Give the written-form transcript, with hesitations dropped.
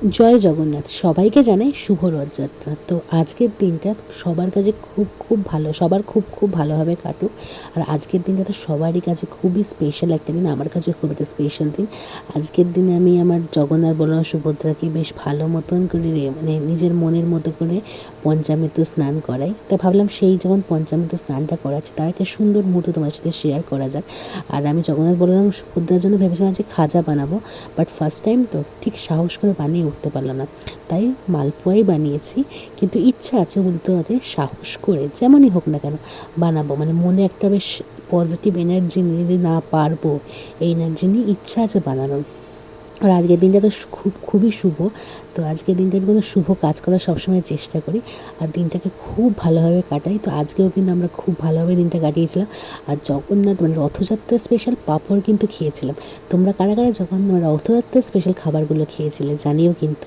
জয় জগন্নাথ। সবাইকে জানাই শুভ রথযাত্রা। তো আজকের দিনটা সবার কাছে খুব খুব ভালো, সবার খুব খুব ভালোভাবে কাটুক। আর আজকের দিনটা তো সবারই কাছে খুবই স্পেশাল একটা দিন, আমার কাছে খুব একটা স্পেশাল দিন। আজকের দিনে আমি আমার জগন্নাথ বলরাম সুভদ্রাকে বেশ ভালো মতন করে মানে নিজের মনের মতো করে পঞ্চামৃত স্নান করাই। তা ভাবলাম সেই যখন পঞ্চামৃত স্নানটা করাচ্ছে তার একটা সুন্দর মুহূর্ত তোমার সাথে শেয়ার করা যাক। আর আমি জগন্নাথ বলরাম সুভদ্রার জন্য ভেবেছিলাম যে খাজা বানাবো, বাট ফার্স্ট টাইম তো ঠিক সাহস করে বানিয়ে উঠতে পারলাম না, তাই মালপোয়াই বানিয়েছি। কিন্তু ইচ্ছা আছে উল্টো হাতে সাহস করে যেমনই হোক না কেন বানাবো, মানে মনে একটা বেশ পজিটিভ এনার্জি নিয়ে যে না পারবো, এই এনার্জি নিয়ে ইচ্ছা আছে বানানোর। আর আজকের দিনটা তো খুবই শুভ। তো আজকের দিনটা আমি কোনো শুভ কাজ করার সবসময় চেষ্টা করি আর দিনটাকে খুব ভালোভাবে কাটাই। তো আজকেও কিন্তু আমরা খুব ভালোভাবে দিনটা কাটিয়েছিলাম। আর জগন্নাথ মানে রথযাত্রার স্পেশাল পাঁপড় কিন্তু খেয়েছিলাম। তোমরা কারা কারা যখন রথযাত্রার স্পেশাল খাবারগুলো খেয়েছিলে জানিও কিন্তু।